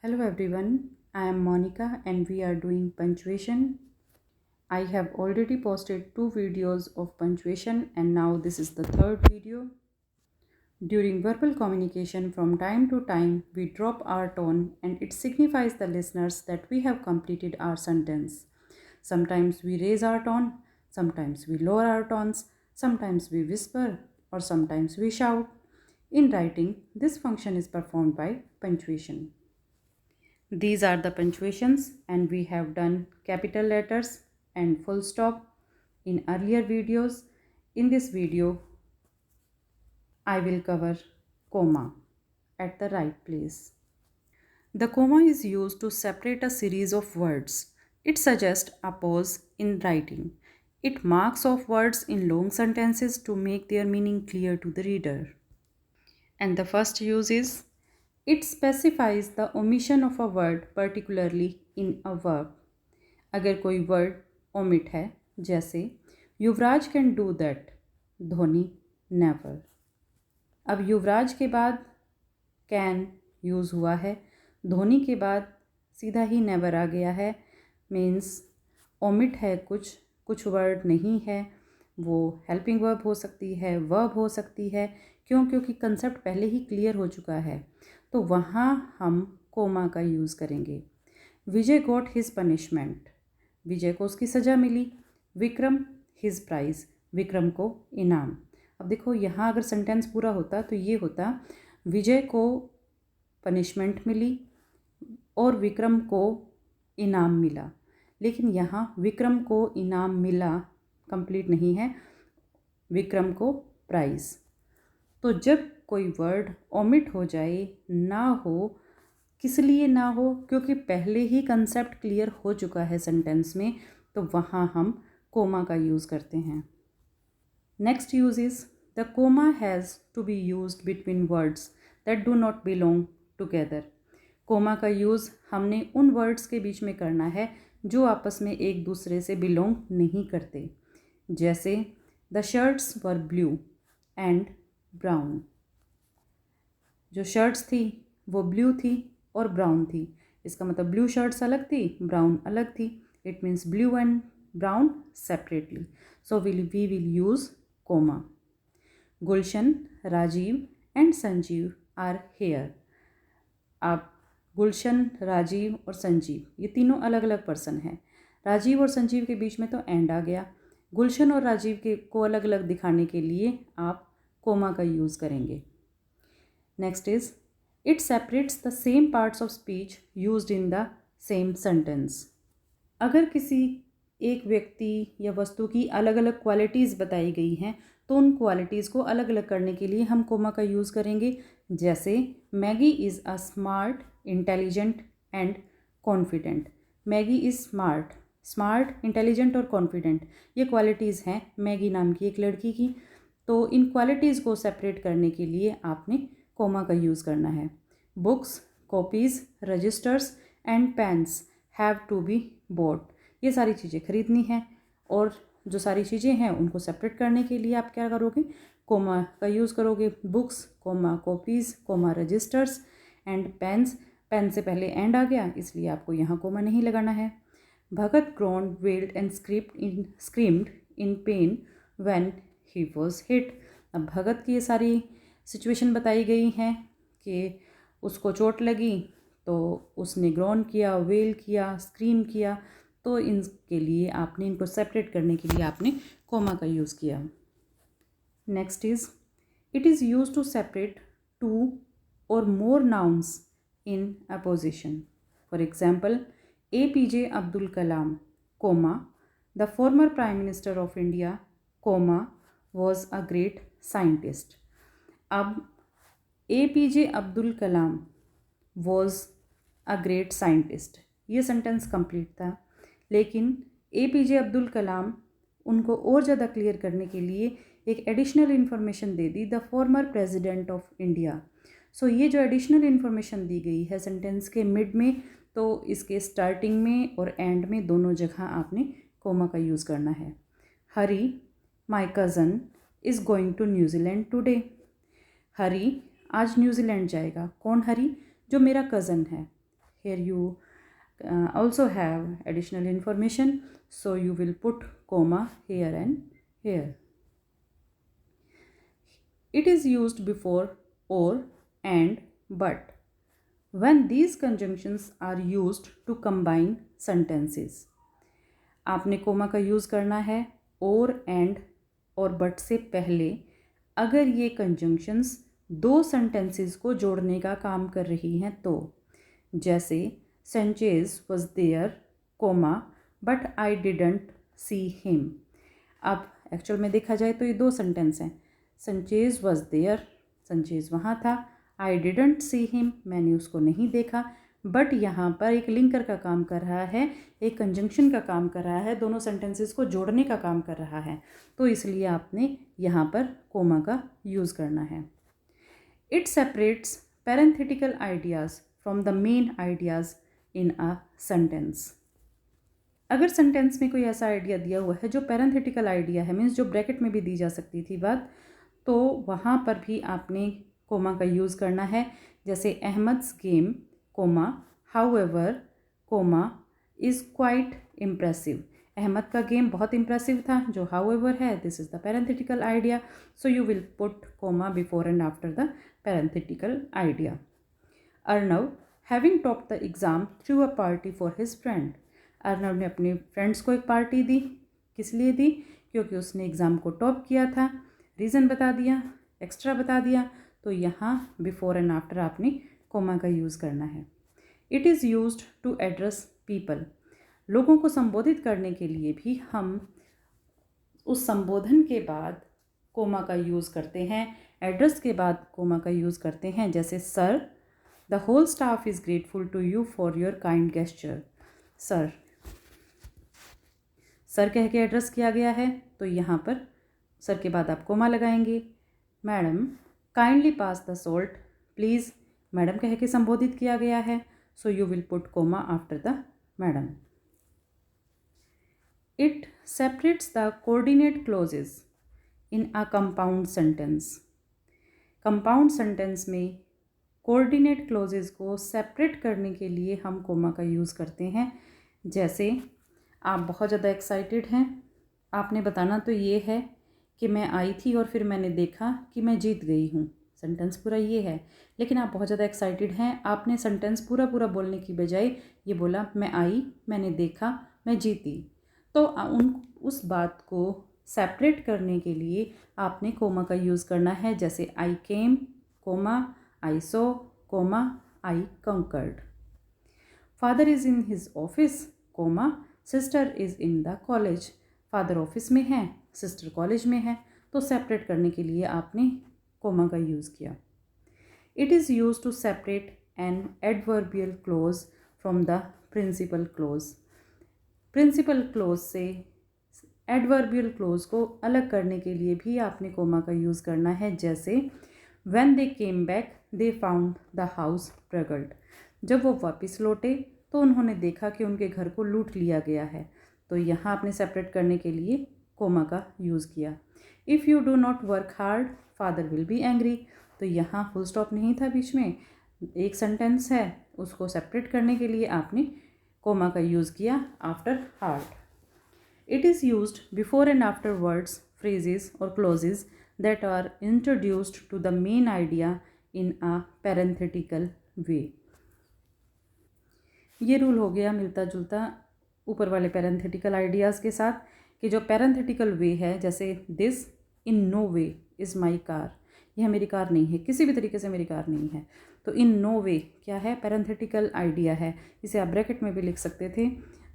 Hello everyone, I am Monica and we are doing punctuation. I have already posted 2 videos of punctuation and now this is the third video. During verbal communication, from time to time, we drop our tone and it signifies the listeners that we have completed our sentence. Sometimes we raise our tone, sometimes we lower our tones, sometimes we whisper, or sometimes we shout. In writing, this function is performed by punctuation. These are the punctuations, and we have done capital letters and full stop in earlier videos. In this video, I will cover comma at the right place. The comma is used to separate a series of words. It suggests a pause in writing. It marks off words in long sentences to make their meaning clear to the reader. And the first use is it specifies the omission of a word, particularly in a verb. अगर कोई word omit है, जैसे Yuvraj can do that, Dhoni never. अब युवराज के बाद can use हुआ है, धोनी के बाद सीधा ही नेवर आ गया है। मीन्स ओमिट है, कुछ वर्ड नहीं है, वो हेल्पिंग वर्ब हो सकती है, वर्ब हो सकती है। क्योंकि कंसेप्ट पहले ही क्लियर हो चुका है, तो वहाँ हम कोमा का यूज़ करेंगे। विजय गॉट हिज पनिशमेंट, विजय को उसकी सज़ा मिली। विक्रम हिज प्राइज़, विक्रम को इनाम। अब देखो यहाँ अगर सेंटेंस पूरा होता तो ये होता विजय को पनिशमेंट मिली और विक्रम को इनाम मिला, लेकिन यहाँ विक्रम को इनाम मिला कंप्लीट नहीं है, विक्रम को प्राइज़। तो जब कोई वर्ड ओमिट हो जाए, ना हो, किस लिए ना हो, क्योंकि पहले ही कंसेप्ट क्लियर हो चुका है सेंटेंस में, तो वहाँ हम कोमा का यूज़ करते हैं। Next use is the comma has to be used between words that do not belong together. Comma का यूज़ हमने उन वर्ड्स के बीच में करना है जो आपस में एक दूसरे से बिलोंग नहीं करते। जैसे the shirts were blue and brown. जो शर्ट्स थी वो ब्लू थी और ब्राउन थी। इसका मतलब ब्लू शर्ट्स अलग थी, ब्राउन अलग थी। It means blue and brown separately. So we will use comma. Gulshan, Rajiv and Sanjeev are here. अब गुलशन, राजीव और संजीव ये तीनों अलग अलग पर्सन हैं। राजीव और संजीव के बीच में तो एंड आ गया। गुलशन और राजीव के को अलग अलग दिखाने के लिए आप कोमा का यूज़ करेंगे। Next is it separates the same parts of speech used in the same sentence. अगर किसी एक व्यक्ति या वस्तु की अलग अलग क्वालिटीज़ बताई गई हैं, तो उन क्वालिटीज़ को अलग अलग करने के लिए हम कोमा का यूज़ करेंगे। जैसे Maggi is a smart, intelligent and confident. Maggi is smart, intelligent और कॉन्फिडेंट, ये क्वालिटीज़ हैं मैगी नाम की एक लड़की की। तो इन क्वालिटीज़ को सेपरेट करने के लिए आपने कोमा का यूज़ करना है। Books, copies, registers and pens have to be bought. ये सारी चीज़ें खरीदनी हैं, और जो सारी चीज़ें हैं उनको सेपरेट करने के लिए आप क्या करोगे, कोमा का यूज़ करोगे। Books, comma copies, comma registers and pens. Pen से पहले एंड आ गया, इसलिए आपको यहाँ कोमा नहीं लगाना है। Bhagat groan, wailed and screamed in pain when he was hit. अब भगत की ये सारी सिचुएशन बताई गई हैं कि उसको चोट लगी तो उसने ग्रोन किया, वेल किया, स्क्रीम किया। तो इनके लिए आपने इनको सेपरेट करने के लिए आपने कोमा का यूज़ किया। Next is it is use to separate two or more nouns in a position. For example, APJ Abdul Kalam, comma, the former prime minister of India, comma, was a great scientist. अब APJ Abdul Kalam was a great scientist, ये sentence complete था, लेकिन APJ Abdul कलाम उनको और ज़्यादा clear करने के लिए एक एडिशनल इन्फॉर्मेशन दे दी, the former president of India. So ये जो एडिशनल इन्फॉर्मेशन दी गई है सेंटेंस के मिड में, तो इसके स्टार्टिंग में और एंड में दोनों जगह आपने कोमा का यूज़ करना है। Hari, my cousin, is going to New Zealand today. Hari आज न्यूजीलैंड जाएगा। कौन हरी? जो मेरा कज़न है। here you also have additional information, so you will put comma here and here. It is used before or and but when these conjunctions are used to combine sentences. आपने comma का use करना है और and और but से पहले अगर ये कंजंक्शंस दो सेंटेंसेस को जोड़ने का काम कर रही हैं तो, जैसे Sanchez was there comma but I didn't see him. अब एक्चुअल में देखा जाए तो ये दो सेंटेंस हैं। संचेज वॉज देयर, संचेज वहाँ था, आई डिडंट सी हिम, मैंने उसको नहीं देखा। बट यहाँ पर एक लिंकर का काम कर रहा है, एक कंजंक्शन का काम कर रहा है, दोनों सेंटेंसेस को जोड़ने का काम कर रहा है, तो इसलिए आपने यहाँ पर कोमा का यूज़ करना है। It separates parenthetical ideas from the main ideas in a sentence. अगर सेंटेंस में कोई ऐसा आइडिया दिया हुआ है जो पैरेंथेटिकल आइडिया है, मीन्स जो ब्रैकेट में भी दी जा सकती थी बात, तो वहाँ पर भी आपने कोमा का यूज़ करना है। जैसे Ahmed's game comma however comma is quite impressive. Ahmad का गेम बहुत इम्प्रेसिव था, जो हाउएवर है this is the parenthetical idea, so you will put comma before and after the parenthetical idea. Arnav having top the exam threw a party for his friend. Arnav ने अपने friends को एक party दी, किस लिए दी? क्योंकि उसने एग्ज़ाम को टॉप किया था। रीज़न बता दिया, एक्स्ट्रा बता दिया, तो यहाँ बिफोर एंड आफ्टर आपने कोमा का यूज़ करना है। It is used to address people. लोगों को संबोधित करने के लिए भी हम उस संबोधन के बाद कोमा का यूज़ करते हैं, एड्रेस के बाद कोमा का यूज़ करते हैं। जैसे sir, the whole staff is grateful to you for your kind gesture. Sir, sir कह के एड्रेस किया गया है, तो यहाँ पर सर के बाद आप कोमा लगाएंगे। Madam kindly pass the salt please, madam कह के संबोधित किया गया है, so you will put comma after the madam. It separates the coordinate clauses in a compound sentence. Compound sentence में कोऑर्डिनेट क्लोजेस को सेपरेट करने के लिए हम कोमा का यूज़ करते हैं। जैसे आप बहुत ज़्यादा एक्साइटेड हैं, आपने बताना तो ये है कि मैं आई थी और फिर मैंने देखा कि मैं जीत गई हूँ। सेंटेंस पूरा ये है, लेकिन आप बहुत ज़्यादा एक्साइटेड हैं, आपने सेंटेंस पूरा पूरा बोलने की बजाय ये बोला मैं आई, मैंने देखा, मैं जीती। तो उस बात को सेपरेट करने के लिए आपने कोमा का यूज़ करना है। जैसे I came comma I saw comma I conquered. Father is in his office comma sister is in the college. Father office में है, सिस्टर कॉलेज में है, तो सेपरेट करने के लिए आपने कोमा का यूज़ किया। It is use to separate an adverbial clause from the principal clause. Principal clause से एडवर्बियल क्लोज को अलग करने के लिए भी आपने कोमा का यूज़ करना है। जैसे when they came back they found the house burgled. जब वो वापस लौटे तो उन्होंने देखा कि उनके घर को लूट लिया गया है, तो यहाँ आपने सेपरेट करने के लिए कोमा का यूज़ किया। If you do not work hard father will be angry. तो यहाँ फुल स्टॉप नहीं था बीच में, एक सेंटेंस है, उसको सेपरेट करने के लिए आपने कोमा का यूज़ किया after hard. It is used before and after words, phrases और clauses that are introduced to the main idea in a parenthetical way. ये रूल हो गया मिलता जुलता ऊपर वाले पैरेंथेटिकल आइडियाज़ के साथ, कि जो पैरेंथेटिकल वे है, जैसे this in no way is my car, यह मेरी कार नहीं है, किसी भी तरीके से मेरी कार नहीं है, तो इन नो वे क्या है? पैरेंथेटिकल आइडिया है, इसे आप ब्रैकेट में भी लिख सकते थे।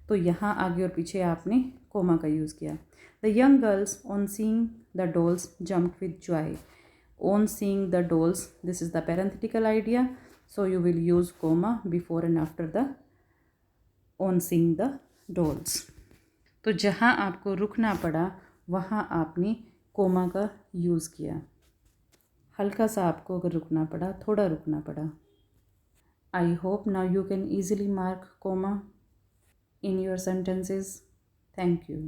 तो यहाँ आगे और पीछे आपने कोमा का यूज़ किया। The young girls on seeing the dolls jump with joy. On seeing the dolls, this is the parenthetical idea, so you will use comma before and after the on seeing the dolls. तो जहाँ आपको रुकना पड़ा वहाँ आपने comma का use किया। हल्का सा आपको अगर रुकना पड़ा, थोड़ा रुकना पड़ा। I hope now you can easily mark comma in your sentences. Thank you.